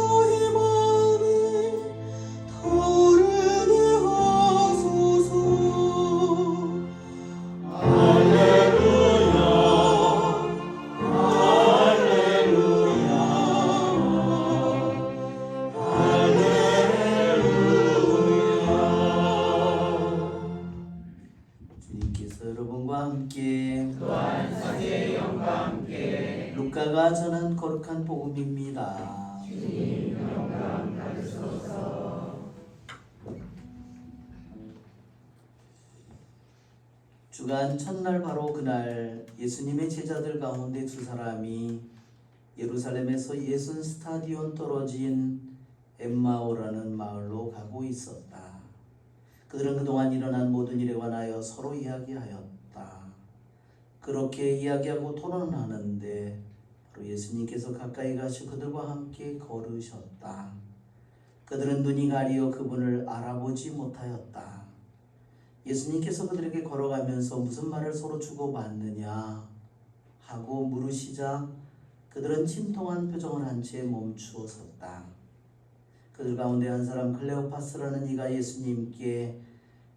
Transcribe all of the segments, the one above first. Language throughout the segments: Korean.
저희 마음이 타오르게 하소서. 할렐루야 할렐루야 할렐루야. 주님께서 여러분과 함께 또한 사제의 영과 함께 루카가 전한 거룩한 복음입니다. 주님 영광 받으소서. 주간 첫날 바로 그날 예수님의 제자들 가운데 두 사람이 예루살렘에서 예순 스타디온 떨어진 엠마오라는 마을로 가고 있었다. 그들은 그동안 일어난 모든 일에 관하여 서로 이야기하였다. 그렇게 이야기하고 토론하는데 바로 예수님께서 가까이 가시 그들과 함께 걸으셨다. 그들은 눈이 가리어 그분을 알아보지 못하였다. 예수님께서 그들에게 걸어가면서 무슨 말을 서로 주고받느냐 하고 물으시자 그들은 침통한 표정을 한 채 멈추어 섰다. 그들 가운데 한 사람 클레오파스라는 이가 예수님께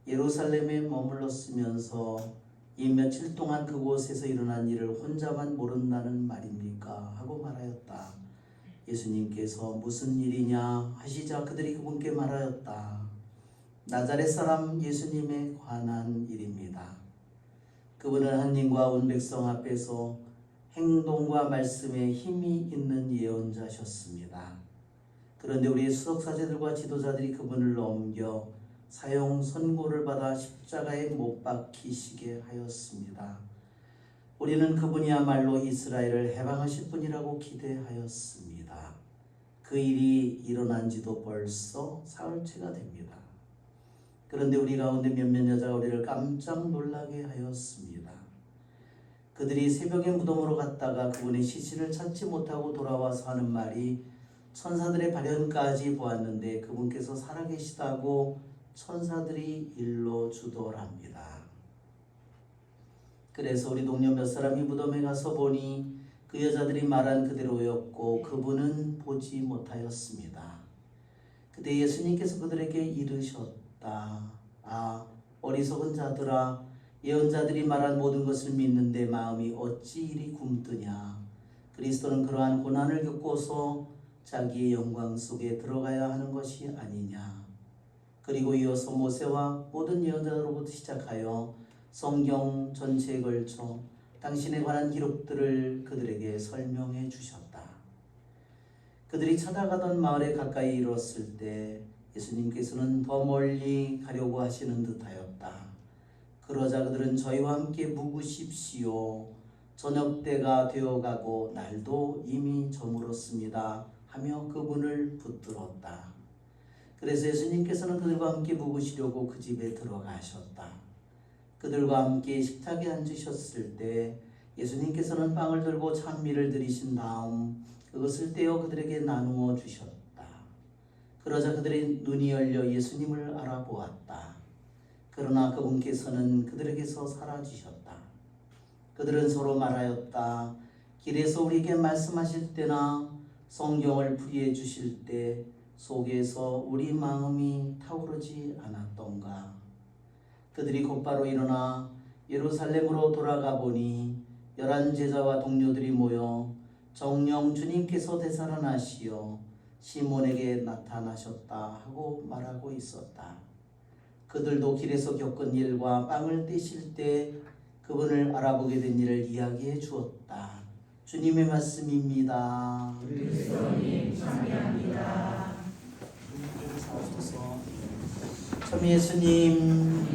예루살렘에 머물렀으면서 이 며칠 동안 그곳에서 일어난 일을 혼자만 모른다는 말입니까? 하고 말하였다. 예수님께서 무슨 일이냐 하시자 그들이 그분께 말하였다. 나자렛 사람 예수님에 관한 일입니다. 그분은 하느님과 온 백성 앞에서 행동과 말씀에 힘이 있는 예언자셨습니다. 그런데 우리의 수석사제들과 지도자들이 그분을 넘겨 사형 선고를 받아 십자가에 못 박히시게 하였습니다. 우리는 그분이야말로 이스라엘을 해방하실 분이라고 기대하였습니다. 그 일이 일어난 지도 벌써 사흘째가 됩니다. 그런데 우리 가운데 몇몇 여자가 우리를 깜짝 놀라게 하였습니다. 그들이 새벽에 무덤으로 갔다가 그분의 시신을 찾지 못하고 돌아와서 하는 말이 천사들의 발현까지 보았는데 그분께서 살아계시다고 천사들이 일러주더랍니다. 그래서 우리 동료 몇 사람이 무덤에 가서 보니 그 여자들이 말한 그대로였고 그분은 보지 못하였습니다. 그때 예수님께서 그들에게 이르셨다. 아, 어리석은 자들아, 예언자들이 말한 모든 것을 믿는데 마음이 어찌 이리 굼뜨냐. 그리스도는 그러한 고난을 겪고서 자기의 영광 속에 들어가야 하는 것이 아니냐. 그리고 이어서 모세와 모든 예언자로부터 시작하여 성경 전체에 걸쳐 당신에 관한 기록들을 그들에게 설명해 주셨다. 그들이 찾아가던 마을에 가까이 이르렀을 때 예수님께서는 더 멀리 가려고 하시는 듯하였다. 그러자 그들은 저희와 함께 묵으십시오. 저녁 때가 되어가고 날도 이미 저물었습니다. 하며 그분을 붙들었다. 그래서 예수님께서는 그들과 함께 묵으시려고 그 집에 들어가셨다. 그들과 함께 식탁에 앉으셨을 때 예수님께서는 빵을 들고 찬미를 드리신 다음 그것을 떼어 그들에게 나누어 주셨다. 그러자 그들의 눈이 열려 예수님을 알아보았다. 그러나 그분께서는 그들에게서 사라지셨다. 그들은 서로 말하였다. 길에서 우리에게 말씀하실 때나 성경을 풀이해 주실 때 속에서 우리 마음이 타오르지 않았던가. 그들이 곧바로 일어나 예루살렘으로 돌아가 보니 11 제자와 동료들이 모여 정녕 주님께서 되살아나시어 시몬에게 나타나셨다 하고 말하고 있었다. 그들도 길에서 겪은 일과 빵을 떼실 때 그분을 알아보게 된 일을 이야기해 주었다. 주님의 말씀입니다. 그리스도님 찬양합니다. 참 예수님,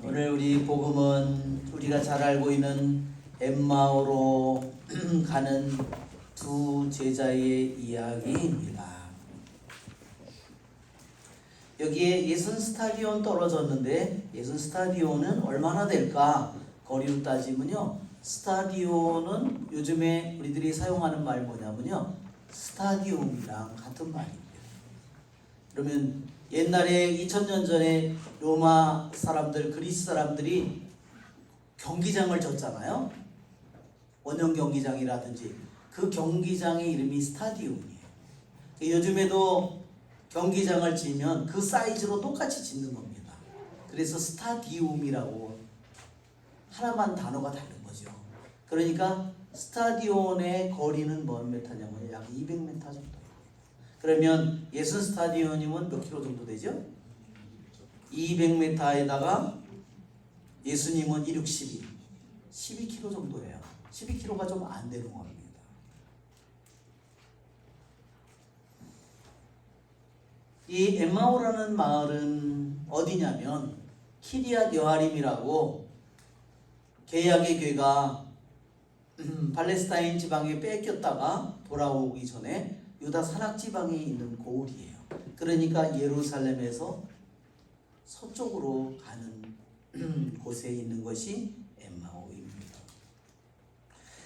오늘 우리 복음은 우리가 잘 알고 있는 엠마오로 가는 두 제자의 이야기입니다. 여기에 예순 스타디온 떨어졌는데 예순 스타디온은 얼마나 될까? 거리로 따지면요, 스타디온은 요즘에 우리들이 사용하는 말 뭐냐면요, 스타디움이랑 같은 말입니다. 그러면 옛날에 2000년 전에 로마 사람들, 그리스 사람들이 경기장을 졌잖아요. 원형 경기장이라든지 그 경기장의 이름이 스타디움이에요. 요즘에도 경기장을 지면 그 사이즈로 똑같이 짓는 겁니다. 그래서 스타디움이라고 하나만 단어가 다른 거죠. 그러니까 스타디온의 거리는 몇 미터냐면 약 200m 정도. 그러면 예순 스타디온이면 몇 킬로 정도 되죠? 200m에다가 예수님은 1, 6, 12, 12km 정도예요. 12km가 좀 안 되는 겁니다. 이 엠마오라는 마을은 어디냐면 키리앗 여아림이라고 개약의 교회가 팔레스타인 지방에 뺏겼다가 돌아오기 전에 유다 산악 지방에 있는 고을이에요. 그러니까 예루살렘에서 서쪽으로 가는 곳에 있는 것이 엠마오입니다.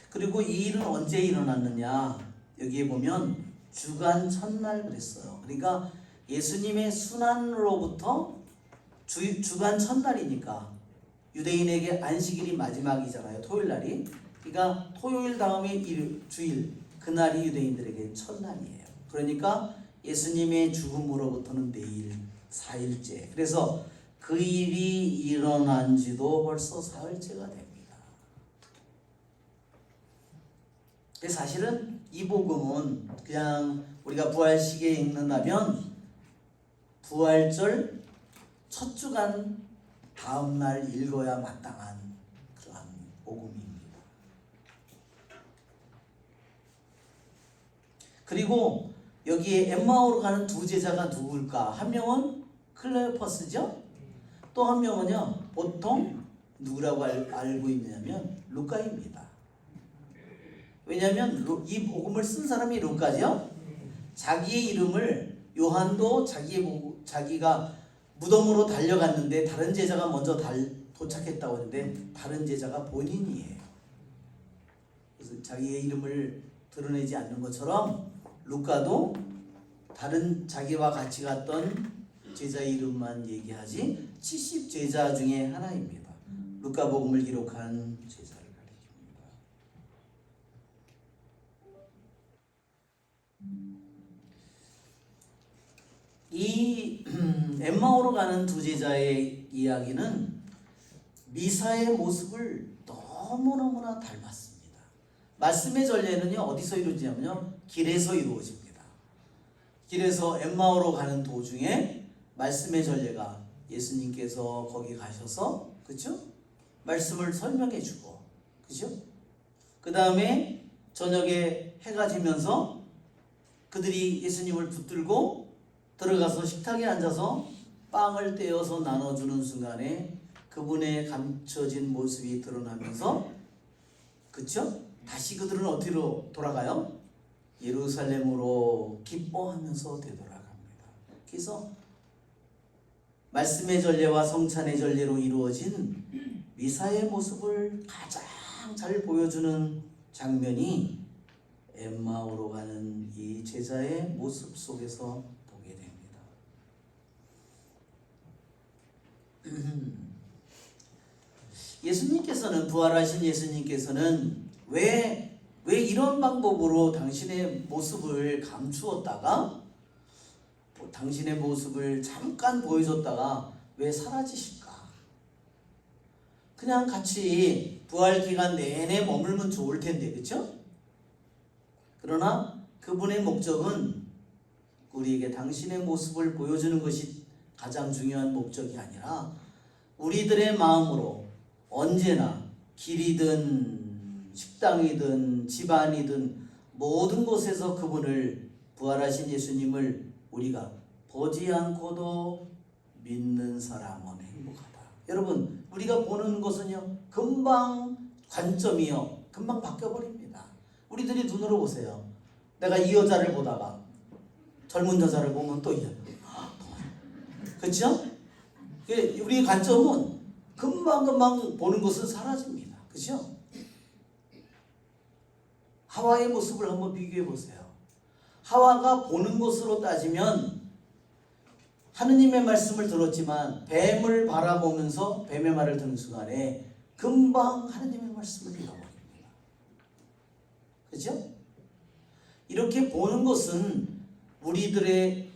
그리고 이 일은 언제 일어났느냐? 여기에 보면 주간 첫날 그랬어요. 그러니까 예수님의 순환으로부터 주간 첫날이니까 유대인에게 안식일이 마지막이잖아요. 토요일날이. 그러니까 토요일 다음에 주일 그날이 유대인들에게 첫날이에요. 그러니까 예수님의 죽음으로부터는 내일 4일째. 그래서 그 일이 일어난 지도 벌써 사흘째가 됩니다. 사실은 이 복음은 그냥 우리가 부활시기에 읽는다면 부활절 첫 주간 다음날 읽어야 마땅한 그러한 복음입니다. 그리고 여기에 엠마오로 가는 두 제자가 누굴까? 한 명은 클레오파스죠? 또 한 명은요, 보통 누구라고 알고 있냐면 루카입니다. 왜냐하면 이 복음을 쓴 사람이 루카죠? 자기의 이름을 요한도 자기가 무덤으로 달려갔는데 다른 제자가 먼저 도착했다고 하는데 다른 제자가 본인이에요. 그래서 자기의 이름을 드러내지 않는 것처럼 루카도 다른 자기와 같이 갔던 제자 이름만 얘기하지 70 제자 중에 하나입니다. 루카복음을 기록한 제자를 가리킵니다. 이 엠마오로 가는 두 제자의 이야기는 미사의 모습을 너무너무나 닮았습니다. 말씀의 전례는요 어디서 이루어지냐면요 길에서 이루어집니다. 길에서 엠마오로 가는 도중에 말씀의 전례가 예수님께서 거기 가셔서 그죠? 말씀을 설명해 주고 그죠? 그 다음에 저녁에 해가 지면서 그들이 예수님을 붙들고 들어가서 식탁에 앉아서 빵을 떼어서 나눠주는 순간에 그분의 감춰진 모습이 드러나면서 그쵸? 다시 그들은 어디로 돌아가요? 예루살렘으로 기뻐하면서 되돌아갑니다. 그래서 말씀의 전례와 성찬의 전례로 이루어진 미사의 모습을 가장 잘 보여주는 장면이 엠마오로 가는 이 제자의 모습 속에서 보게 됩니다. 예수님께서는 부활하신 예수님께서는 왜 이런 방법으로 당신의 모습을 감추었다가 당신의 모습을 잠깐 보여줬다가 왜 사라지실까? 그냥 같이 부활 기간 내내 머물면 좋을 텐데 그렇죠? 그러나 그분의 목적은 우리에게 당신의 모습을 보여주는 것이 가장 중요한 목적이 아니라 우리들의 마음으로 언제나 길이든 식당이든 집안이든 모든 곳에서 그분을 부활하신 예수님을 우리가 보지 않고도 믿는 사람은 행복하다. 여러분 우리가 보는 것은요 금방 관점이요 금방 바뀌어버립니다. 우리들이 눈으로 보세요. 내가 이 여자를 보다가 젊은 여자를 보면 또 이 여자 그렇죠? 우리의 관점은 금방 보는 것은 사라집니다. 그렇죠? 하와의 모습을 한번 비교해 보세요. 하와가 보는 것으로 따지면 하느님의 말씀을 들었지만 뱀을 바라보면서 뱀의 말을 듣는 순간에 금방 하나님의 말씀을 잃어버립니다. 그렇죠? 이렇게 보는 것은 우리들의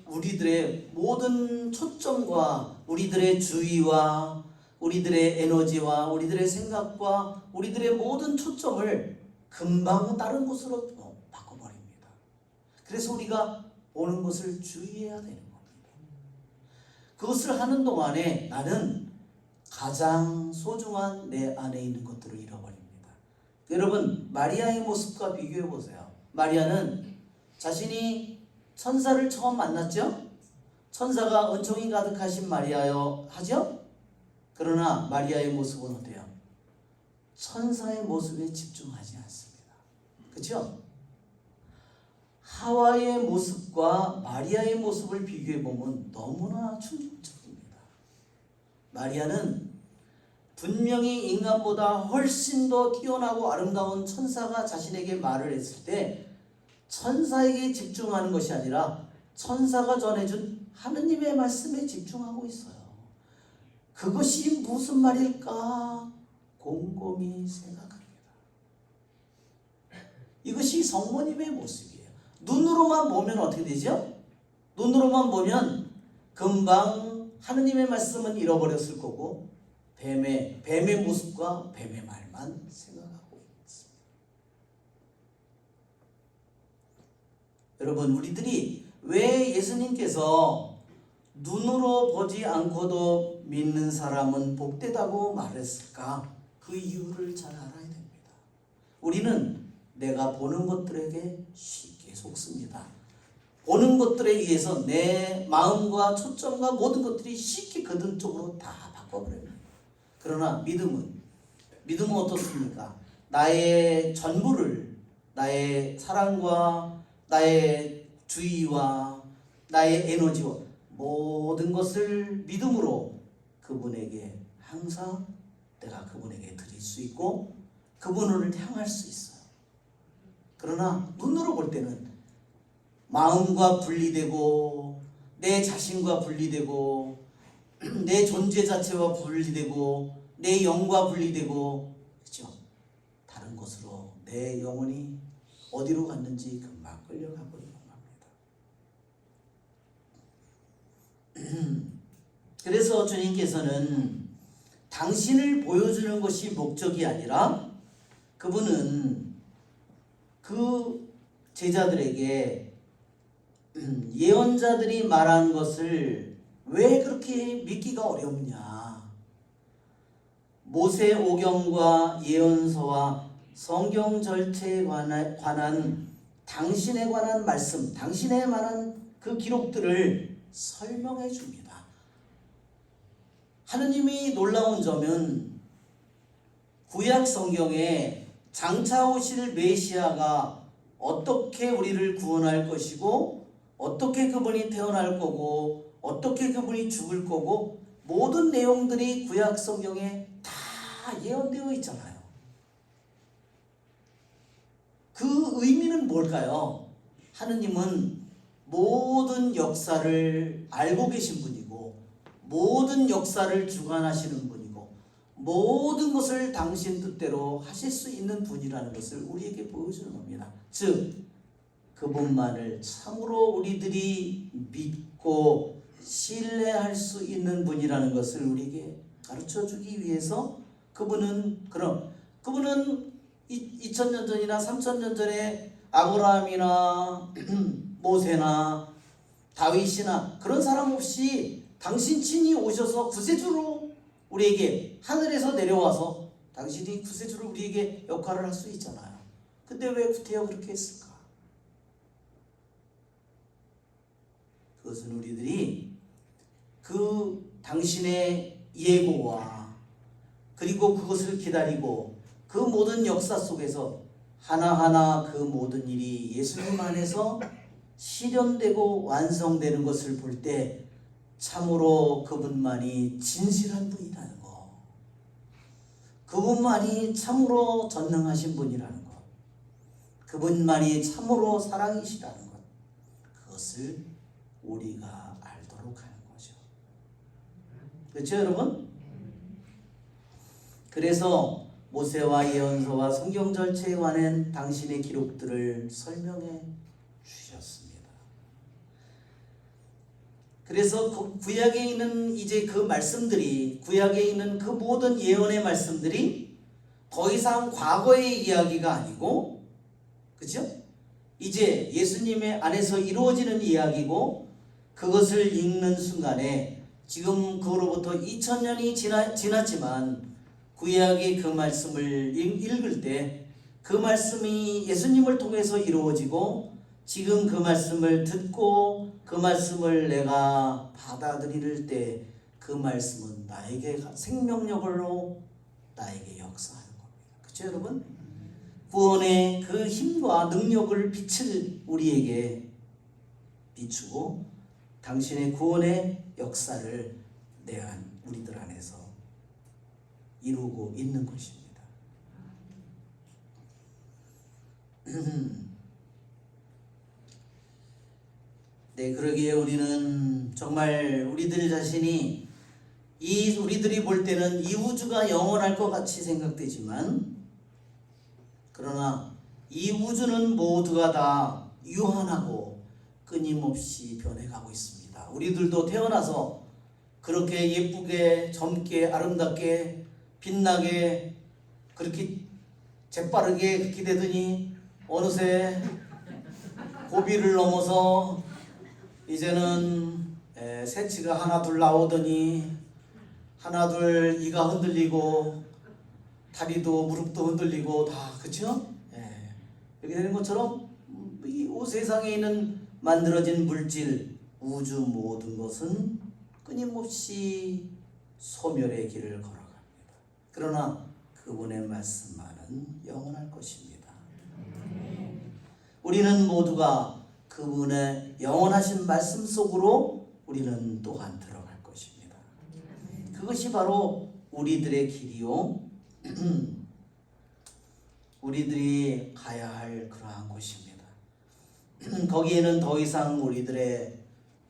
모든 초점과 우리들의 주의와 우리들의 에너지와 우리들의 생각과 우리들의 모든 초점을 금방 다른 곳으로 바꿔버립니다. 그래서 우리가 보는 것을 주의해야 되는 겁니다. 그것을 하는 동안에 나는 가장 소중한 내 안에 있는 것들을 잃어버립니다. 여러분, 마리아의 모습과 비교해 보세요. 마리아는 자신이 천사를 처음 만났죠? 천사가 은총이 가득하신 마리아여 하죠? 그러나 마리아의 모습은 어때요? 천사의 모습에 집중하지 않습니다. 그렇죠? 하와의 모습과 마리아의 모습을 비교해 보면 너무나 충격적입니다. 마리아는 분명히 인간보다 훨씬 더 뛰어나고 아름다운 천사가 자신에게 말을 했을 때 천사에게 집중하는 것이 아니라 천사가 전해준 하느님의 말씀에 집중하고 있어요. 그것이 무슨 말일까 곰곰이 생각합니다. 이것이 성모님의 모습이에요. 눈으로만 보면 어떻게 되죠? 눈으로만 보면 금방 하느님의 말씀은 잃어버렸을 거고 뱀의 모습과 뱀의 말만 생각하고 있습니다. 여러분, 우리들이 왜 예수님께서 눈으로 보지 않고도 믿는 사람은 복되다고 말했을까? 그 이유를 잘 알아야 됩니다. 우리는 내가 보는 것들에게 쉽게 속습니다. 보는 것들에 의해서 내 마음과 초점과 모든 것들이 쉽게 그들 쪽으로 다 바꿔버립니다. 그러나 믿음은 어떻습니까? 나의 전부를, 나의 사랑과 나의 주의와 나의 에너지와 모든 것을 믿음으로 그분에게 항상 내가 그분에게 드릴 수 있고 그분을 향할 수 있어요. 그러나 눈으로 볼 때는 마음과 분리되고 내 자신과 분리되고 내 존재 자체와 분리되고 내 영과 분리되고, 그렇죠? 다른 곳으로 내 영혼이 어디로 갔는지 금방 끌려가 버리는 겁니다. 그래서 주님께서는 당신을 보여주는 것이 목적이 아니라 그분은 그 제자들에게 예언자들이 말한 것을 왜 그렇게 믿기가 어렵냐? 모세 오경과 예언서와 성경 절체에 관한 당신에 관한 말씀, 당신에 관한 그 기록들을 설명해 줍니다. 하느님이 놀라운 점은 구약 성경에 장차 오실 메시아가 어떻게 우리를 구원할 것이고 어떻게 그분이 태어날 거고 어떻게 그분이 죽을 거고 모든 내용들이 구약 성경에 다 예언되어 있잖아요. 그 의미는 뭘까요? 하느님은 모든 역사를 알고 계신 분이고 모든 역사를 주관하시는 분이고 모든 것을 당신 뜻대로 하실 수 있는 분이라는 것을 우리에게 보여주는 겁니다. 즉 그분만을 참으로 우리들이 믿고 신뢰할 수 있는 분이라는 것을 우리에게 가르쳐주기 위해서 그분은 2000년 전이나 3000년 전에 아브라함이나 모세나 다윗이나 그런 사람 없이 당신 친히 오셔서 구세주로 우리에게 하늘에서 내려와서 당신이 구세주로 우리에게 역할을 할 수 있잖아요. 근데 왜 구태여 그렇게 했을까? 그것은 우리들이 그 당신의 예고와 그리고 그것을 기다리고 그 모든 역사 속에서 하나하나 그 모든 일이 예수님 안에서 실현되고 완성되는 것을 볼 때 참으로 그분만이 진실한 분이라는 것, 그분만이 참으로 전능하신 분이라는 것, 그분만이 참으로 사랑이시라는 것, 그것을 우리가 알도록 하는 거죠. 그렇죠, 여러분? 그래서 모세와 예언서와 성경 절차에 관한 당신의 기록들을 설명해 주셨습니다. 그래서 구약에 있는 이제 그 말씀들이, 구약에 있는 그 모든 예언의 말씀들이 더 이상 과거의 이야기가 아니고, 그죠? 이제 예수님의 안에서 이루어지는 이야기고, 그것을 읽는 순간에 지금 그로부터 2000년이 지났지만 구약의 그 말씀을 읽을 때 그 말씀이 예수님을 통해서 이루어지고, 지금 그 말씀을 듣고 그 말씀을 내가 받아들일 때 그 말씀은 나에게 생명력으로 나에게 역사하는 겁니다. 그렇죠 여러분? 구원의 그 힘과 능력을 빛을 우리에게 비추고 당신의 구원의 역사를 내 안, 우리들 안에서 이루고 있는 것입니다. 네, 그러기에 우리는 정말 우리들 자신이 우리들이 볼 때는 이 우주가 영원할 것 같이 생각되지만, 그러나 이 우주는 모두가 다 유한하고 끊임없이 변해가고 있습니다. 우리들도 태어나서 그렇게 예쁘게 젊게 아름답게 빛나게 그렇게 재빠르게 그렇게 되더니 어느새 고비를 넘어서 이제는 새치가 하나 둘 나오더니 하나 둘 이가 흔들리고 다리도 무릎도 흔들리고 다, 그쵸? 이렇게 되는 것처럼 이 세상에 있는 만들어진 물질, 우주 모든 것은 끊임없이 소멸의 길을 걸어갑니다. 그러나 그분의 말씀만은 영원할 것입니다. 우리는 모두가 그분의 영원하신 말씀 속으로 우리는 또한 들어갈 것입니다. 그것이 바로 우리들의 길이요 우리들이 가야 할 그러한 곳입니다. 거기에는 더 이상 우리들의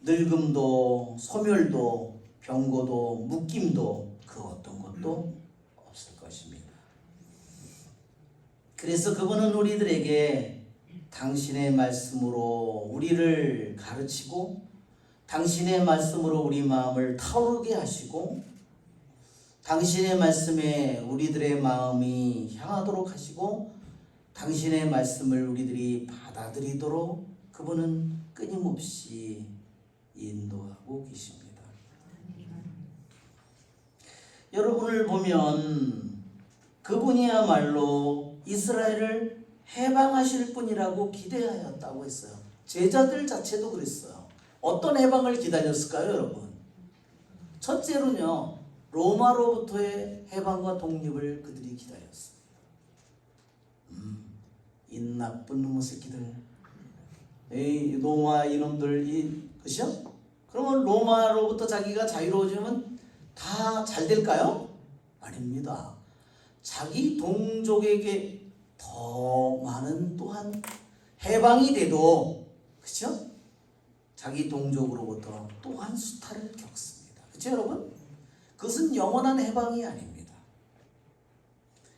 늙음도 소멸도 병고도 묶임도 그 어떤 것도 없을 것입니다. 그래서 그분은 우리들에게 당신의 말씀으로 우리를 가르치고 당신의 말씀으로 우리 마음을 타오르게 하시고 당신의 말씀에 우리들의 마음이 향하도록 하시고 당신의 말씀을 우리들이 받아들이도록 그분은 끊임없이 인도하고 계십니다. 여러분을 보면 그분이야말로 이스라엘을 해방하실 분이라고 기대하였다고 했어요. 제자들 자체도 그랬어요. 어떤 해방을 기다렸을까요, 여러분? 첫째로는요, 로마로부터의 해방과 독립을 그들이 기다렸어요. 이 나쁜 놈의 새끼들, 이 로마 이놈들, 그죠? 그러면 로마로부터 자기가 자유로워지면 다 잘 될까요? 아닙니다. 자기 동족에게 더 많은 또한 해방이 돼도, 그죠? 자기 동족으로부터 또한 수탈을 겪습니다. 그죠, 여러분? 그것은 영원한 해방이 아닙니다.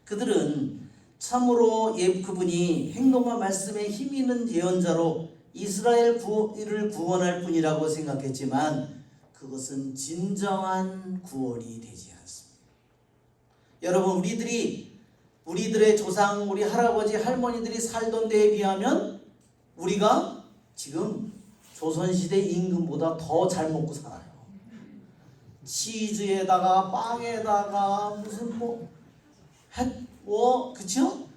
그들은 참으로 그분이 행동과 말씀에 힘 있는 예언자로 이스라엘을 구원할 분이라고 생각했지만 그것은 진정한 구원이 되지 않습니다. 여러분, 우리들의 조상, 우리 할아버지, 할머니들이 살던 데에 비하면 우리가 지금 조선시대 임금보다 더 잘 먹고 살아요. 치즈에다가 빵에다가 무슨 그쵸?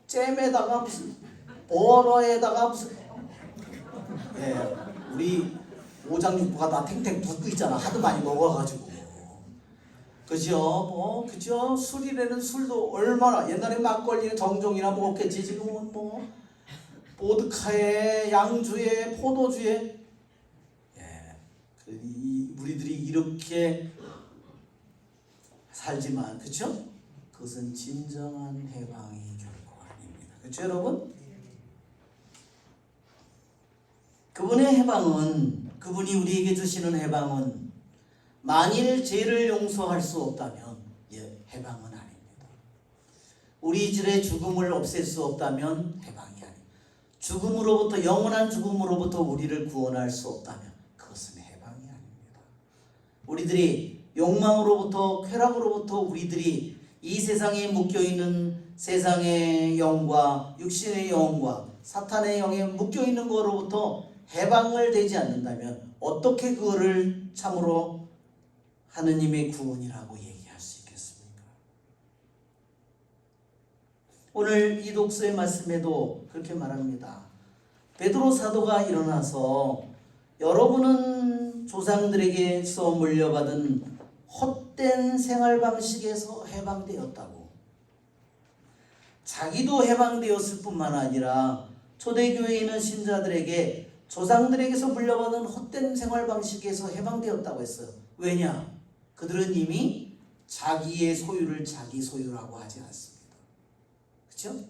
잼에다가 무슨 버러에다가 무슨 우리 오장육부가 다 탱탱 붓고 있잖아. 하도 많이 먹어가지고. 그죠? 그죠? 술이라는 술도 얼마나, 옛날에 막걸리에 정종이나 먹었겠지. 지금은 보드카에, 양주에, 포도주에. 우리들이 이렇게 살지만, 그쵸? 그것은 진정한 해방이 결코 아닙니다. 그쵸, 여러분? 그분의 해방은, 그분이 우리에게 주시는 해방은 만일 죄를 용서할 수 없다면, 해방은 아닙니다. 우리 질의 죽음을 없앨 수 없다면 해방이 아닙니다. 죽음으로부터, 영원한 죽음으로부터 우리를 구원할 수 없다면 그것은 해방이 아닙니다. 우리들이 욕망으로부터, 쾌락으로부터 우리들이 이 세상에 묶여있는 세상의 영과 육신의 영과 사탄의 영에 묶여있는 것으로부터 해방을 되지 않는다면 어떻게 그거를 참으로 하느님의 구원이라고 얘기할 수 있겠습니까? 오늘 이 독서의 말씀에도 그렇게 말합니다. 베드로 사도가 일어나서 여러분은 조상들에게서 물려받은 헛된 생활 방식에서 해방되었다고. 자기도 해방되었을 뿐만 아니라 초대교회에 있는 신자들에게 조상들에게서 물려받은 헛된 생활 방식에서 해방되었다고 했어요. 왜냐? 그들은 이미 자기의 소유를 자기 소유라고 하지 않습니다. 그렇죠?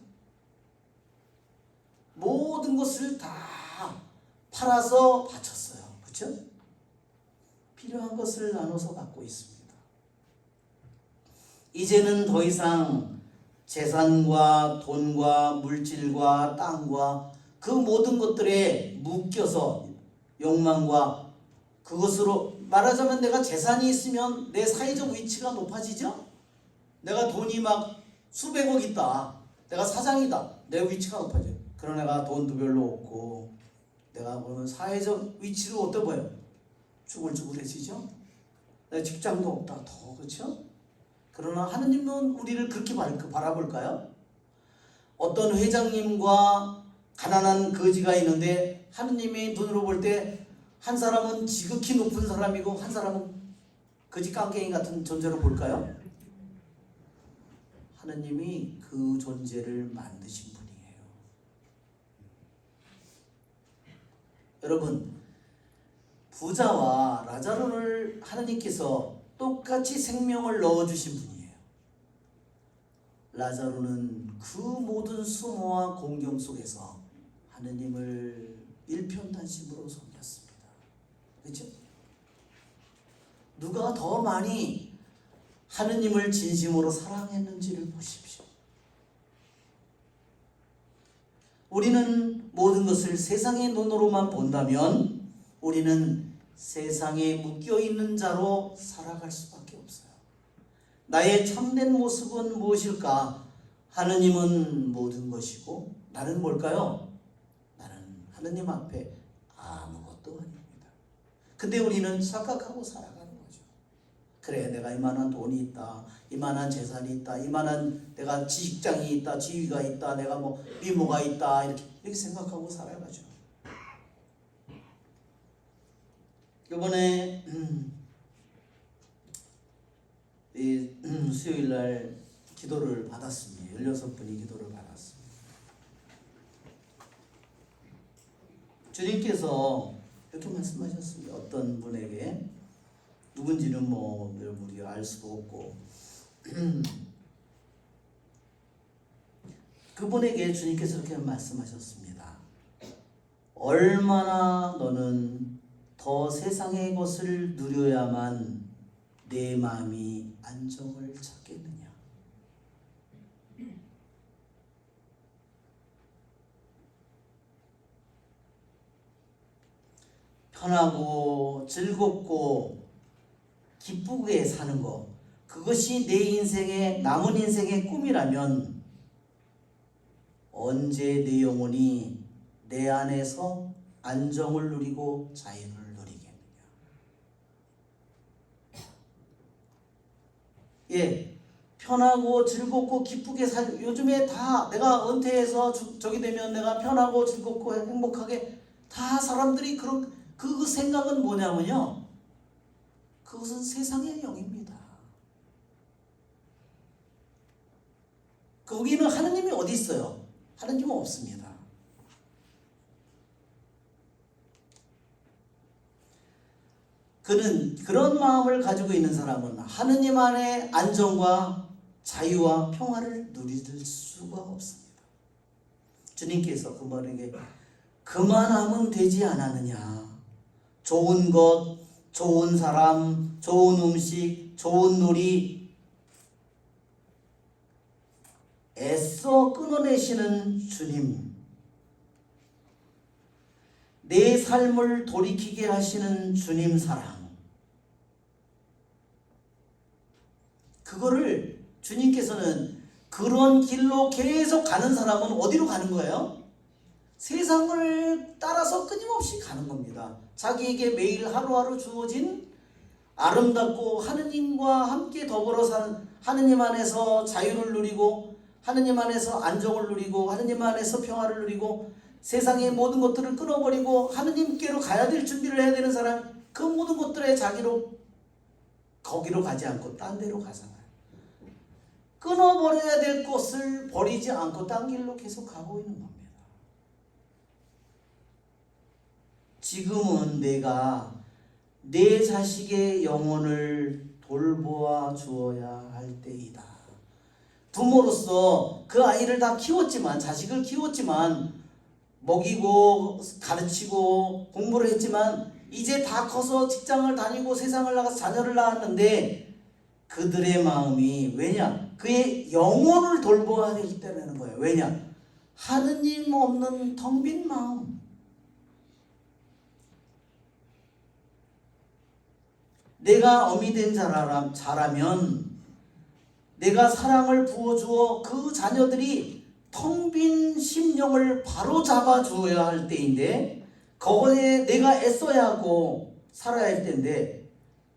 모든 것을 다 팔아서 바쳤어요. 그렇죠? 필요한 것을 나눠서 갖고 있습니다. 이제는 더 이상 재산과 돈과 물질과 땅과 그 모든 것들에 묶여서 욕망과 그것으로 말하자면 내가 재산이 있으면 내 사회적 위치가 높아지죠? 내가 돈이 막 수백억 있다. 내가 사장이다. 내 위치가 높아져. 그러나 내가 돈도 별로 없고 내가 보면 사회적 위치도 어때 보여? 쭈글쭈글해지죠? 내 직장도 없다. 더 그렇죠? 그러나 하느님은 우리를 그렇게 바라볼까요? 어떤 회장님과 가난한 거지가 있는데 하느님의 눈으로 볼 때 한 사람은 지극히 높은 사람이고 한 사람은 거지 깡갱이 같은 존재로 볼까요? 하느님이 그 존재를 만드신 분이에요. 여러분, 부자와 라자로를 하느님께서 똑같이 생명을 넣어주신 분이에요. 라자로는 그 모든 수모와 공경 속에서 하느님을 일편단심으로 섬겼습니다. 그렇죠? 누가 더 많이 하느님을 진심으로 사랑했는지를 보십시오. 우리는 모든 것을 세상의 눈으로만 본다면 우리는 세상에 묶여있는 자로 살아갈 수밖에 없어요. 나의 참된 모습은 무엇일까? 하느님은 모든 것이고 나는 뭘까요? 나는 하느님 앞에 아무것도 아닙니다. 근데 우리는 착각하고 살아가는 거죠. 그래, 내가 이만한 돈이 있다, 이만한 재산이 있다, 이만한 내가 직장이 있다, 지위가 있다, 내가 뭐 미모가 있다, 이렇게 생각하고 살아가죠. 이번에 수요일날 기도를 받았습니다. 16분이 기도를 받았습니다. 주님께서 이렇게 말씀하셨습니다. 어떤 분에게, 누군지는 뭐 우리가 알 수도 없고 그분에게 주님께서 이렇게 말씀하셨습니다. 얼마나 너는 더 세상의 것을 누려야만 내 마음이 안정을 찾겠느냐. 편하고 즐겁고 기쁘게 사는 것, 그것이 내 인생의, 남은 인생의 꿈이라면 언제 내 영혼이 내 안에서 안정을 누리고 자유를 누리겠느냐. 예, 편하고 즐겁고 기쁘게 요즘에 다 내가 은퇴해서 저기 되면 내가 편하고 즐겁고 행복하게, 다 사람들이 그 생각은 뭐냐면요, 그것은 세상의 영입니다. 거기는 하느님이 어디 있어요? 하느님은 없습니다. 그런 마음을 가지고 있는 사람은 하느님 안에 안정과 자유와 평화를 누릴 수가 없습니다. 주님께서 그분에게 그만하면 되지 않았느냐. 좋은 것, 좋은 사람, 좋은 음식, 좋은 놀이, 애써 끊어내시는 주님, 내 삶을 돌이키게 하시는 주님 사랑, 그거를 주님께서는 그런 길로 계속 가는 사람은 어디로 가는 거예요? 세상을 따라서 끊임없이 가는 겁니다. 자기에게 매일 하루하루 주어진 아름답고 하느님과 함께 더불어 사는, 하느님 안에서 자유를 누리고 하느님 안에서 안정을 누리고 하느님 안에서 평화를 누리고 세상의 모든 것들을 끊어버리고 하느님께로 가야 될 준비를 해야 되는 사람, 그 모든 것들에 자기로 거기로 가지 않고 딴 데로 가잖아요. 끊어버려야 될 것을 버리지 않고 딴 길로 계속 가고 있는 겁니다. 지금은 내가 내 자식의 영혼을 돌보아 주어야 할 때이다. 부모로서 그 아이를 다 키웠지만, 자식을 키웠지만, 먹이고 가르치고 공부를 했지만 이제 다 커서 직장을 다니고 세상을 나가서 자녀를 낳았는데 그들의 마음이, 왜냐? 그의 영혼을 돌보아야 될 때라는 거예요. 왜냐? 하느님 없는 텅 빈 마음. 내가 어미 된 자라면 내가 사랑을 부어주어 그 자녀들이 텅 빈 심령을 바로 잡아주어야 할 때인데, 거기에 내가 애써야 하고 살아야 할 때인데,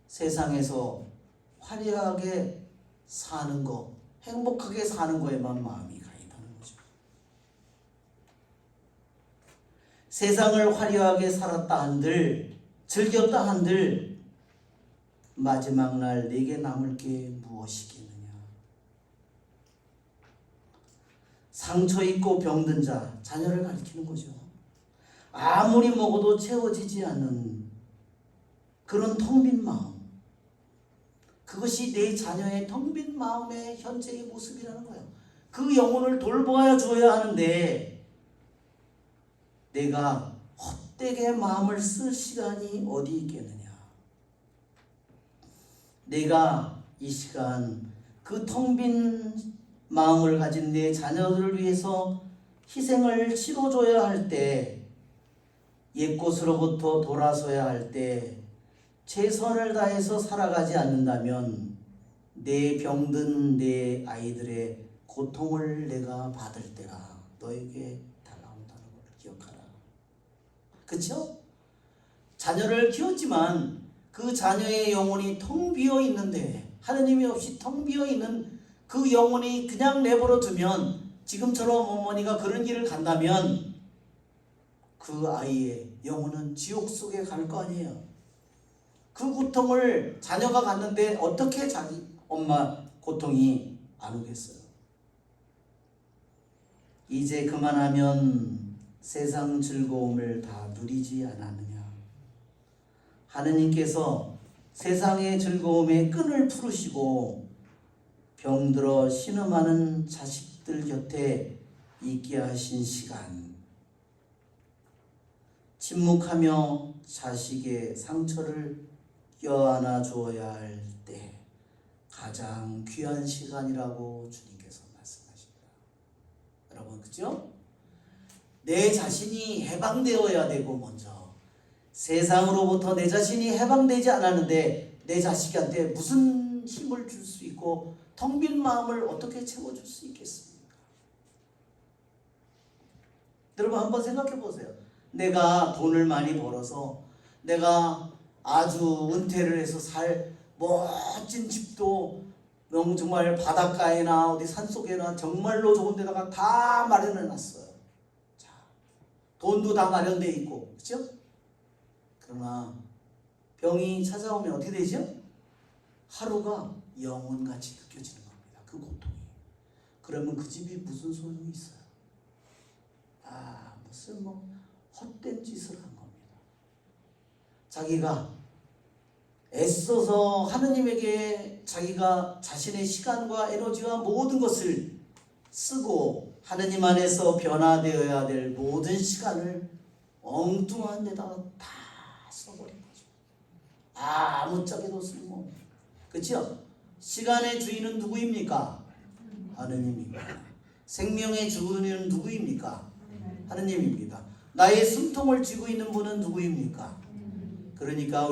세상에서 화려하게 사는 거, 행복하게 사는 거에만 마음이 가 있다는 거죠. 세상을 화려하게 살았다 한들, 즐겼다 한들, 마지막 날 내게 남을 게 무엇이겠느냐. 상처 있고 병든 자, 자녀를 가리키는 거죠. 아무리 먹어도 채워지지 않는 그런 텅 빈 마음, 그것이 내 자녀의 텅 빈 마음의 현재의 모습이라는 거예요. 그 영혼을 돌보아 주어야 하는데 내가 헛되게 마음을 쓸 시간이 어디 있겠느냐. 내가 이 시간 그 텅 빈 마음을 가진 내 자녀들을 위해서 희생을 치러줘야 할 때, 옛곳으로부터 돌아서야 할 때 최선을 다해서 살아가지 않는다면 내 병든 내 아이들의 고통을 내가 받을 때가 너에게 다가온다는 걸 기억하라. 그렇죠? 자녀를 키웠지만 그 자녀의 영혼이 텅 비어 있는데, 하느님이 없이 텅 비어 있는 그 영혼이 그냥 내버려 두면, 지금처럼 어머니가 그런 길을 간다면 그 아이의 영혼은 지옥 속에 갈 거 아니에요. 그 고통을 자녀가 갔는데 어떻게 자기 엄마 고통이 안 오겠어요. 이제 그만하면 세상 즐거움을 다 누리지 않았느냐. 하느님께서 세상의 즐거움의 끈을 풀으시고 병들어 신음하는 자식들 곁에 있게 하신 시간, 침묵하며 자식의 상처를 껴안아 주어야 할 때 가장 귀한 시간이라고 주님께서 말씀하십니다. 여러분, 그죠? 내 자신이 해방되어야 되고, 먼저 세상으로부터 내 자신이 해방되지 않았는데 내 자식한테 무슨 힘을 줄 수 있고 텅 빈 마음을 어떻게 채워줄 수 있겠습니까? 여러분, 한번 생각해 보세요. 내가 돈을 많이 벌어서 내가 아주 은퇴를 해서 살 멋진 집도 정말 바닷가에나 어디 산속에나 정말로 좋은 데다가 다 마련해 놨어요. 자, 돈도 다 마련돼 있고, 그렇죠? 그러나 병이 찾아오면 어떻게 되죠? 하루가 영원같이 느껴지는 겁니다. 그 고통이. 그러면 그 집이 무슨 소용이 있어요? 무슨 헛된 짓을 한 겁니다. 자기가 애써서 하느님에게 자기가 자신의 시간과 에너지와 모든 것을 쓰고 하느님 안에서 변화되어야 될 모든 시간을 엉뚱한 데다가 다 써버린 거죠. 아무짝에도 쓸모없는. 그렇죠? 시간의 주인은 누구입니까? 하느님입니다. 생명의 주인은 누구입니까? 하느님입니다. 나의 숨통을 쥐고 있는 분은 누구입니까? 그러니까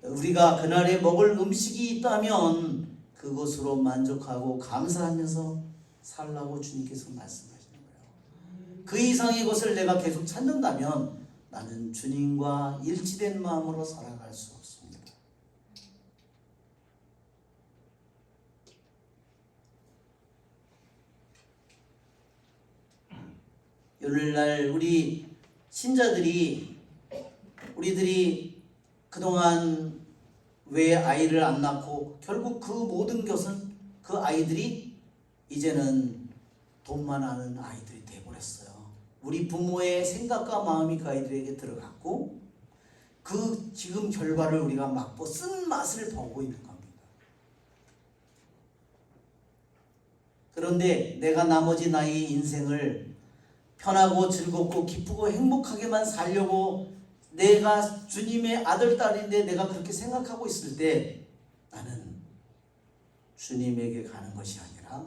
우리가 그날에 먹을 음식이 있다면 그것으로 만족하고 감사하면서 살라고 주님께서 말씀하시는 거예요. 그 이상의 것을 내가 계속 찾는다면 나는 주님과 일치된 마음으로 살아갈 수 없습니다. 오늘날 우리 신자들이 우리들이 그동안 왜 아이를 안 낳고 결국 그 모든 것은 그 아이들이 이제는 돈만 아는 아이들이 되어버렸어요. 우리 부모의 생각과 마음이 그 아이들에게 들어갔고 그 지금 결과를 우리가 맛보 쓴 맛을 보고 있는 겁니다. 그런데 내가 나머지 나의 인생을 편하고 즐겁고 기쁘고 행복하게만 살려고 내가 주님의 아들, 딸인데 내가 그렇게 생각하고 있을 때 나는 주님에게 가는 것이 아니라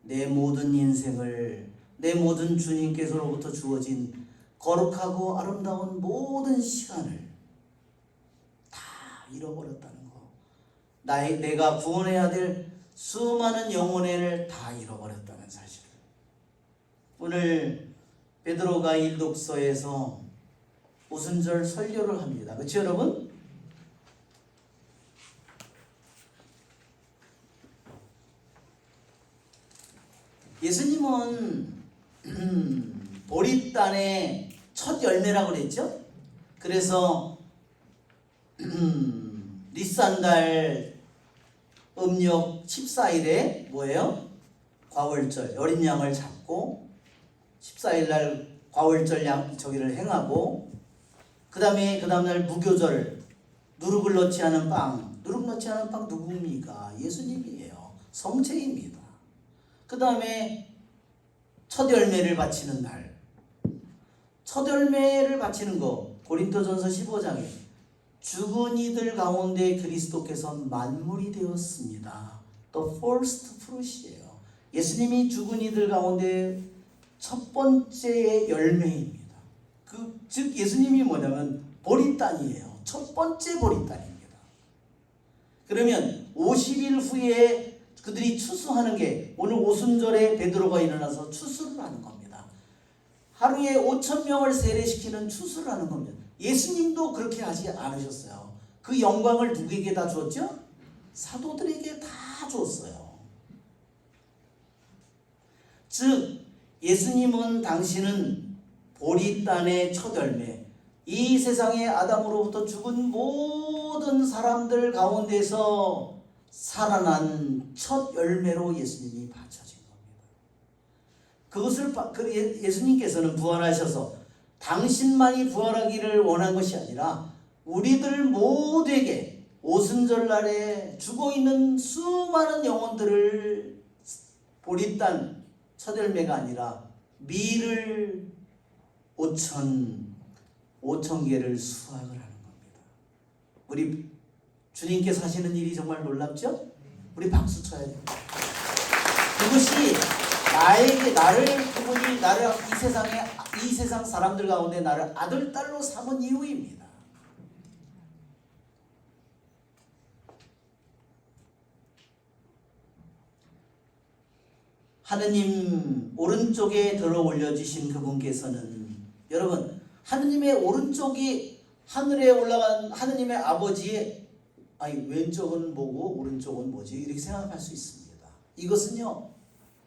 내 모든 인생을 내 모든 주님께서로부터 주어진 거룩하고 아름다운 모든 시간을 다 잃어버렸다는 거. 내가 구원해야 될 수많은 영혼을 다 잃어버렸다는 사실을. 오늘 베드로가 일독서에서 오순절 설교를 합니다. 그렇죠 여러분? 예수님은 보릿단의 첫 열매라고 그랬죠? 그래서 니산달 음력 14일에 뭐예요? 과월절 어린 양을 잡고 14일날 과월절 저기를 행하고 그 다음날 무교절 누룩을 넣지 않은 빵 누룩 넣지 않은 빵 누굽니까? 예수님이에요. 성체입니다. 그 다음에 첫 열매를 바치는 날 첫 열매를 바치는 거 고린도전서 15장에 죽은 이들 가운데 그리스도께서 만물이 되었습니다. The first fruit이에요. 예수님이 죽은 이들 가운데 첫 번째의 열매입니다. 즉 예수님이 뭐냐면 보릿단이에요. 첫 번째 보릿단입니다. 그러면 50일 후에 그들이 추수하는 게 오늘 오순절에 베드로가 일어나서 추수를 하는 겁니다. 하루에 5,000명을 세례시키는 추수를 하는 겁니다. 예수님도 그렇게 하지 않으셨어요. 그 영광을 누구에게 다 주었죠? 사도들에게 다 주었어요. 즉 예수님은 당신은 보릿단의 첫 열매, 이 세상의 아담으로부터 죽은 모든 사람들 가운데서 살아난 첫 열매로 예수님이 바쳐진 겁니다. 그것을 예수님께서는 부활하셔서 당신만이 부활하기를 원한 것이 아니라 우리들 모두에게 오순절날에 죽어있는 수많은 영혼들을 보릿단 첫 열매가 아니라 밀을 5,000개를 수확을 하는 겁니다. 우리 주님께서 하시는 일이 정말 놀랍죠? 우리 박수 쳐야 됩니다. 그것이 그분이 나를 이 세상 사람들 가운데 나를 아들, 딸로 삼은 이유입니다. 하느님 오른쪽에 들어 올려주신 그분께서는 여러분 하느님의 오른쪽이 하늘에 올라간 하느님의 아버지의 왼쪽은 뭐고 오른쪽은 뭐지 이렇게 생각할 수 있습니다. 이것은요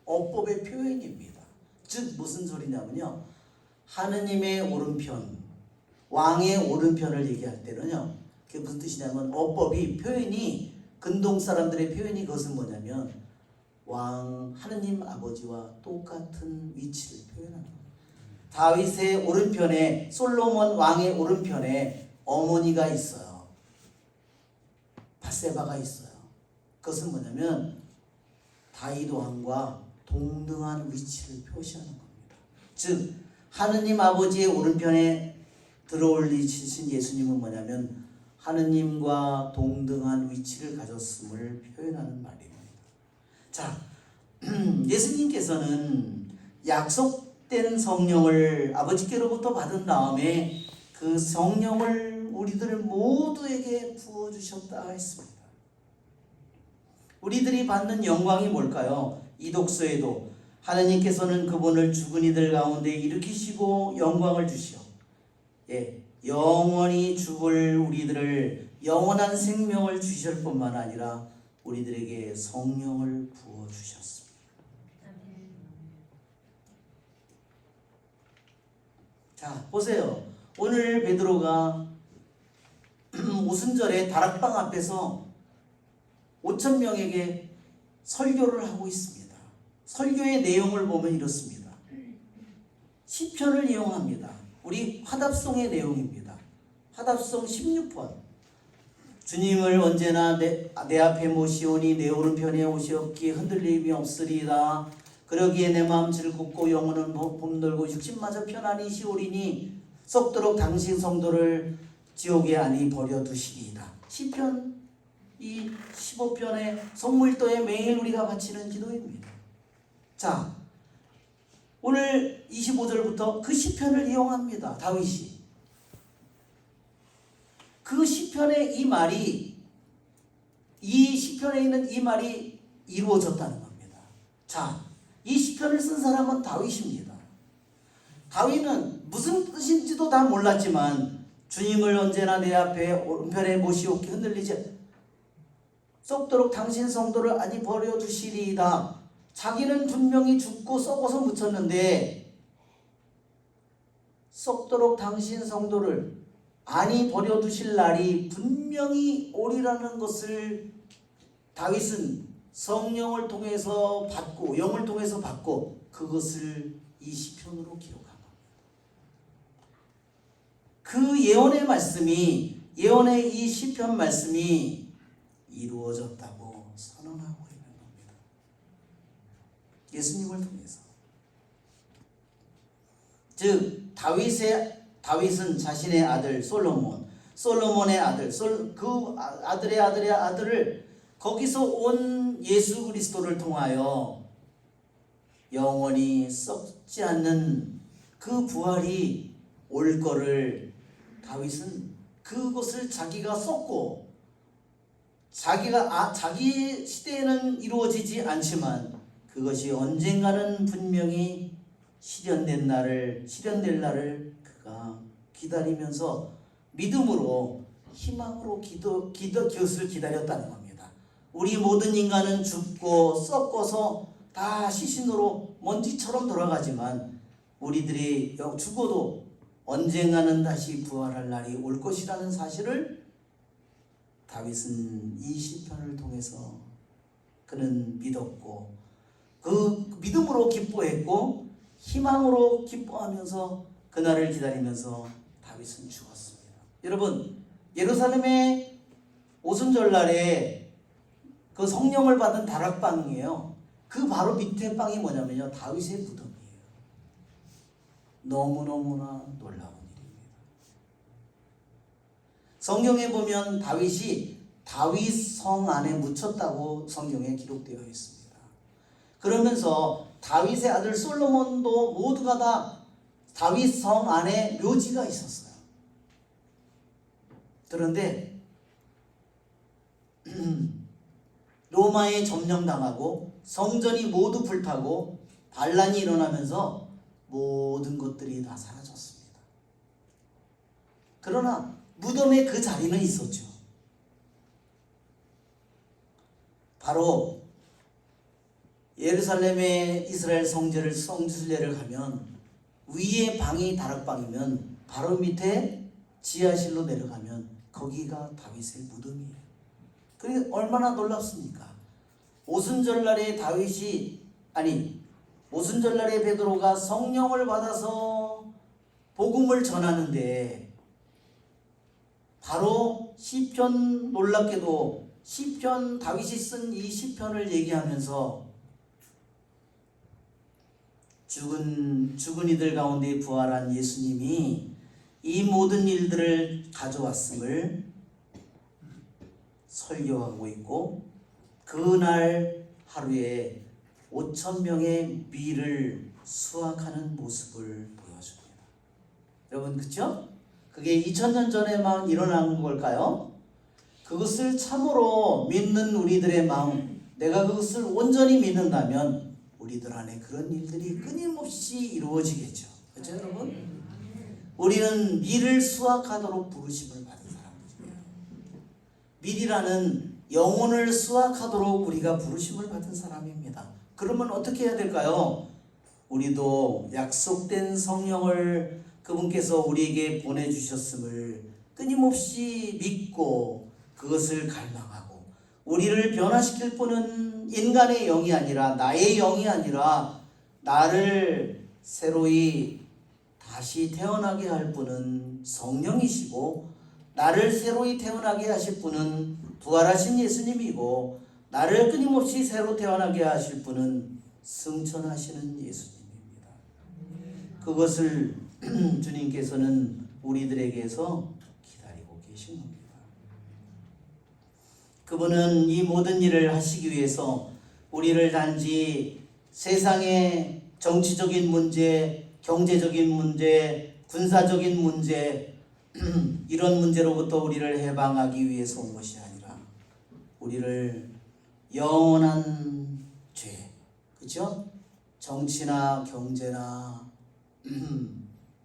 어법의 표현입니다. 즉 무슨 소리냐면요 하느님의 오른편 왕의 오른편을 얘기할 때는요 그게 무슨 뜻이냐면 어법이 표현이 근동 사람들의 표현이 그것은 뭐냐면 왕 하느님 아버지와 똑같은 위치를 표현하는 겁니다. 다윗의 오른편에 솔로몬 왕의 오른편에 어머니가 있어요. 바세바가 있어요. 그것은 뭐냐면 다윗 왕과 동등한 위치를 표시하는 겁니다. 즉 하느님 아버지의 오른편에 들어올리신 예수님은 뭐냐면 하느님과 동등한 위치를 가졌음을 표현하는 말입니다. 자, 예수님께서는 약속된 성령을 아버지께로부터 받은 다음에 그 성령을 우리들 모두에게 부어주셨다 했습니다. 우리들이 받는 영광이 뭘까요? 이 독서에도 하나님께서는 그분을 죽은 이들 가운데 일으키시고 영광을 주시어 영원히 죽을 우리들을 영원한 생명을 주실 뿐만 아니라 우리들에게 성령을 부어주셨습니다. 자, 보세요. 오늘 베드로가 오순절에 다락방 앞에서 5,000명에게 설교를 하고 있습니다. 설교의 내용을 보면 이렇습니다. 시편을 이용합니다. 우리 화답송의 내용입니다. 화답송 16번. 주님을 언제나 내 앞에 모시오니 내 오른편에 오시옵기에 흔들림이 없으리이다. 그러기에 내 마음 즐겁고 영혼은 봄돌고 육신마저 편안히 쉬오리니 썩도록 당신 성도를 지옥에 아니 버려두시리이다. 시편 이 15편의 성물도에 매일 우리가 바치는 기도입니다. 자, 오늘 25절부터 그 시편을 이용합니다. 다윗이. 그 시편의 이 말이, 이 시편에 있는 이 말이 이루어졌다는 겁니다. 자, 이 시편을 쓴 사람은 다윗입니다. 다윗은 무슨 뜻인지도 다 몰랐지만 주님을 언제나 내 앞에 오른편에 모시옵기 흔들리지 썩도록 당신 성도를 아니 버려두시리이다. 자기는 분명히 죽고 썩어서 묻혔는데 썩도록 당신 성도를 아니 버려두실 날이 분명히 오리라는 것을 다윗은 성령을 통해서 받고 영을 통해서 받고 그것을 이 시편으로 기록합니다. 그 예언의 말씀이 예언의 이 시편 말씀이 이루어졌다고 선언하고 있는 겁니다. 예수님을 통해서. 즉 다윗은 자신의 아들 솔로몬의 아들, 그 아들의 아들을 거기서 온 예수 그리스도를 통하여 영원히 썩지 않는 그 부활이 올 거를 다윗은 그것을 자기가 썼고 자기 시대에는 이루어지지 않지만 그것이 언젠가는 분명히 실현될 날을 그가 기다리면서 믿음으로 희망으로 그것을 기다렸다는 겁니다. 우리 모든 인간은 죽고 썩고서 다 시신으로 먼지처럼 돌아가지만 우리들이 죽어도 언젠가는 다시 부활할 날이 올 것이라는 사실을 다윗은 이 시편을 통해서 그는 믿었고 그 믿음으로 기뻐했고 희망으로 기뻐하면서 그날을 기다리면서 다윗은 죽었습니다. 여러분, 예루살렘의 오순절날에 그 성령을 받은 다락방이에요. 그 바로 밑에 방이 뭐냐면요, 다윗의 무덤이에요. 너무너무나 놀라운 일입니다. 성경에 보면 다윗이 다윗 성 안에 묻혔다고 성경에 기록되어 있습니다. 그러면서 다윗의 아들 솔로몬도 모두가 다 다윗 성 안에 묘지가 있었어요. 그런데 로마에 점령당하고 성전이 모두 불타고 반란이 일어나면서 모든 것들이 다 사라졌습니다. 그러나 무덤에 그 자리는 있었죠. 바로 예루살렘의 이스라엘 성지순례를 가면 위에 방이 다락방이면 바로 밑에 지하실로 내려가면 거기가 다윗의 무덤이에요. 그게 얼마나 놀랍습니까? 오순절날에 오순절날에 베드로가 성령을 받아서 복음을 전하는데 바로 시편, 놀랍게도 시편, 다윗이 쓴 이 시편을 얘기하면서 죽은 이들 가운데 부활한 예수님이 이 모든 일들을 가져왔음을 설교하고 있고 그날 하루에 5천 명의 밀을 수확하는 모습을 보여줍니다. 여러분, 그렇죠? 그게 2000년 전에만 일어난 걸까요? 그것을 참으로 믿는 우리들의 마음, 내가 그것을 온전히 믿는다면 우리들 안에 그런 일들이 끊임없이 이루어지겠죠. 그렇죠, 여러분? 우리는 밀을 수확하도록 부르심을 받은 사람들이에요. 밀이라는 영혼을 수확하도록 우리가 부르심을 받은 사람입니다. 그러면 어떻게 해야 될까요? 우리도 약속된 성령을 그분께서 우리에게 보내주셨음을 끊임없이 믿고 그것을 갈망하고, 우리를 변화시킬 분은 인간의 영이 아니라, 나의 영이 아니라 나를 새로이 다시 태어나게 할 분은 성령이시고, 나를 새로이 태어나게 하실 분은 부활하신 예수님이고, 나를 끊임없이 새로 태어나게 하실 분은 승천하시는 예수님입니다. 그것을 주님께서는 우리들에게서 기다리고 계신 겁니다. 그분은 이 모든 일을 하시기 위해서 우리를 단지 세상의 정치적인 문제, 경제적인 문제, 군사적인 문제, 이런 문제로부터 우리를 해방하기 위해서 온 것이 아니라 우리를 영원한 죄, 그렇죠? 정치나 경제나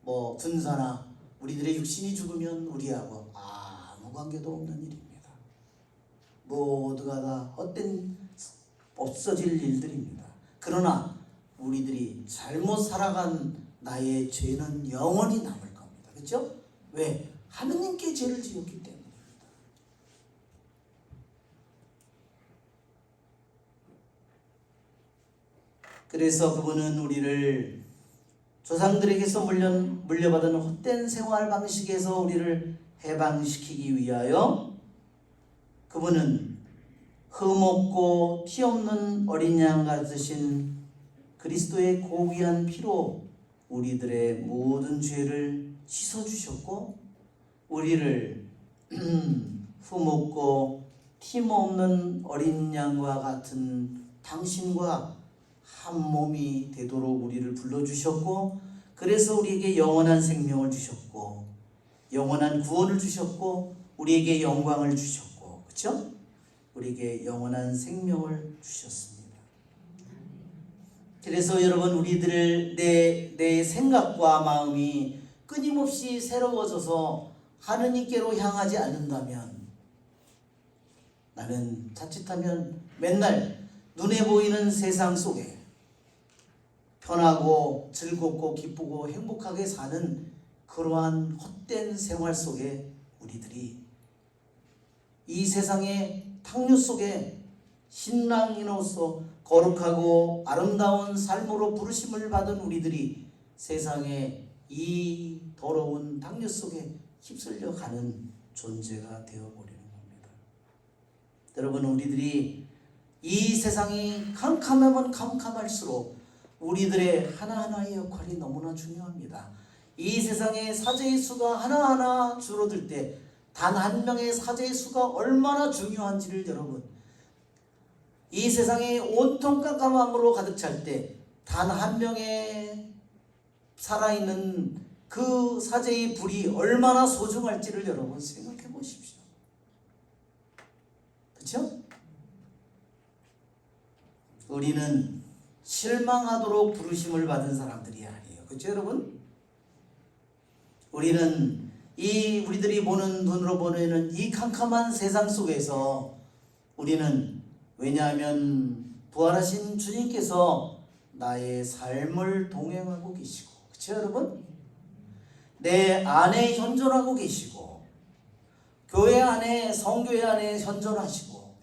뭐 군사나 우리들의 육신이 죽으면 우리하고 아무 관계도 없는 일입니다. 모두가 다 헛된 없어질 일들입니다. 그러나 우리들이 잘못 살아간 나의 죄는 영원히 남을 겁니다. 그렇죠? 왜? 하느님께 죄를 지었기 때문입니다. 그래서 그분은 우리를 조상들에게서 물려받은 헛된 생활 방식에서 우리를 해방시키기 위하여 그분은 흠없고 티 없는 어린 양 같으신 그리스도의 고귀한 피로 우리들의 모든 죄를 씻어주셨고, 우리를 흠없고 티 없는 어린 양과 같은 당신과 한 몸이 되도록 우리를 불러주셨고, 그래서 우리에게 영원한 생명을 주셨고, 영원한 구원을 주셨고, 우리에게 영광을 주셨고, 그렇죠? 우리에게 영원한 생명을 주셨습니다. 그래서 여러분, 우리들을 내 생각과 마음이 끊임없이 새로워져서 하느님께로 향하지 않는다면, 나는 자칫하면 맨날 눈에 보이는 세상 속에 편하고 즐겁고 기쁘고 행복하게 사는 그러한 헛된 생활 속에 우리들이 이 세상의 탕류 속에 신랑이로서 거룩하고 아름다운 삶으로 부르심을 받은 우리들이 세상의 이 더러운 탕류 속에 휩쓸려 가는 존재가 되어버리는 겁니다. 여러분, 우리들이 이 세상이 캄캄하면 캄캄할수록 우리들의 하나하나의 역할이 너무나 중요합니다. 이 세상의 사제의 수가 하나하나 줄어들 때 단 한 명의 사제의 수가 얼마나 중요한지를, 여러분, 이 세상에 온통 깜깜함으로 가득 찰 때 단 한 명의 살아있는 그 사제의 불이 얼마나 소중할지를 여러분 생각해 보십시오. 그렇죠? 우리는 실망하도록 부르심을 받은 사람들이 아니에요. 그렇죠, 여러분? 우리는 우리들이 보는 눈으로 보는 이 캄캄한 세상 속에서 우리는, 왜냐하면 부활하신 주님께서 나의 삶을 동행하고 계시고, 그렇죠, 여러분? 내 안에 현존하고 계시고, 교회 안에, 성교회 안에 현존하시고,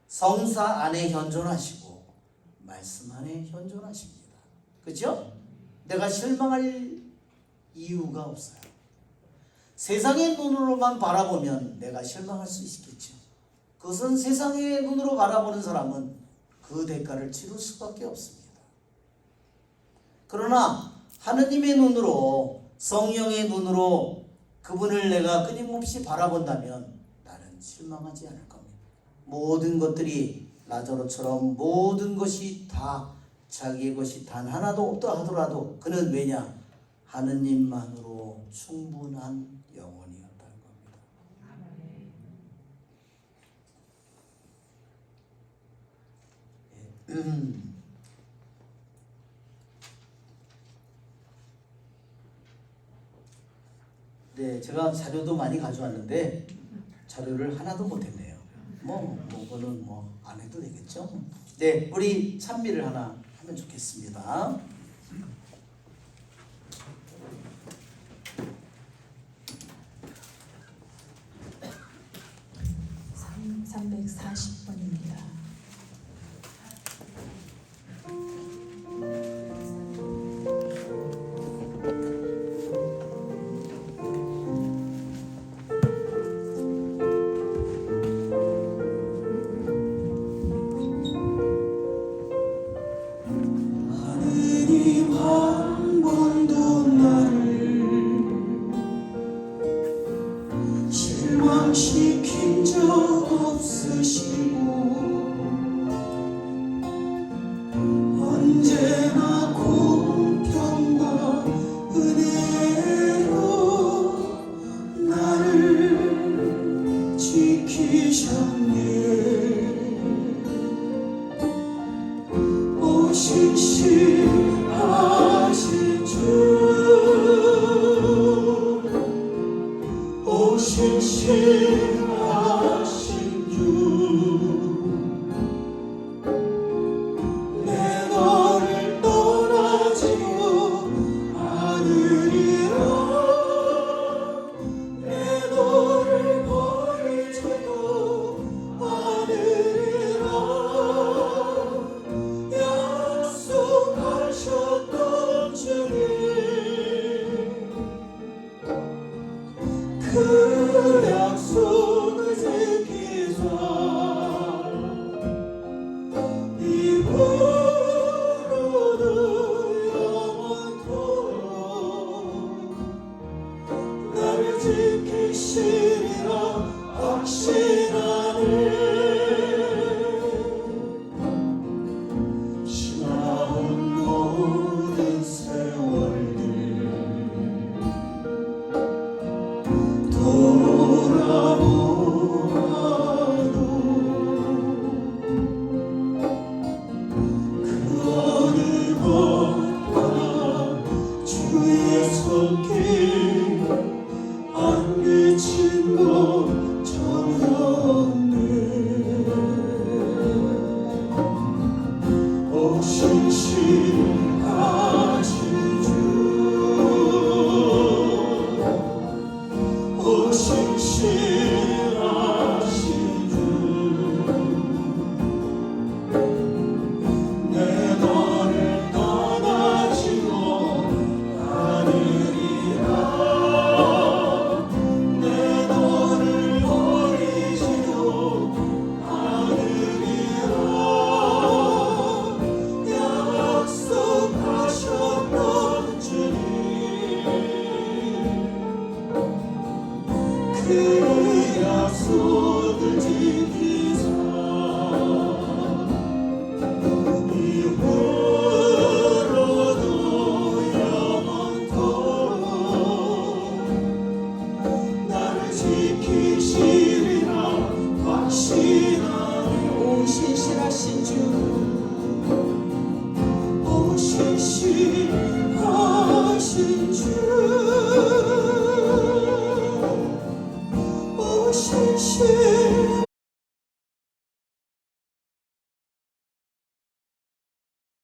성사 안에 현존하시고, 말씀 안에 현존하십니다. 그렇죠? 내가 실망할 이유가 없어요. 세상의 눈으로만 바라보면 내가 실망할 수 있겠죠. 그것은 세상의 눈으로 바라보는 사람은 그 대가를 치를 수밖에 없습니다. 그러나 하느님의 눈으로, 성령의 눈으로 그분을 내가 끊임없이 바라본다면 나는 실망하지 않을 겁니다. 모든 것들이 라자로처럼 모든 것이 다 자기의 것이 단 하나도 없다 하더라도 그는 왜냐? 하느님만으로 충분한 영혼이었다는 겁니다. 네, 제가 자료도 많이 가져왔는데 자료를 하나도 못했네요. 그거는 안 해도 되겠죠. 네, 우리 찬미를 하나 하면 좋겠습니다. 340번입니다. 하느님 한 번도 나를 실망시킨 적 없으시고 언제나 공평과 은혜로 나를 지키셨네. 신실하신 주, 오 신실하신 주, 내 너를 떠나지도 않으리라. 내 너를 버리지도 않으리라. 약속하셨던 주님, 그 약속을 지키사 이후로도 영원토록 나를 지키시리라 확신하네. 지나온 모든 세월들 돌아보아도 그 어느 것보다 주의 손길 안 미친 것 전혀 없네. 오 신실하신 주, 오 신실하신 주, 내 너를 떠나지도 않으리라. 내 너를 버리지도 않으리라. 약속하셨던 주님, 그 약속을 지키사 이후로도 영원토록 나를 지키시리라 확신하네. 오 신실하신 주, 오 신실하신 주, 오 신실하신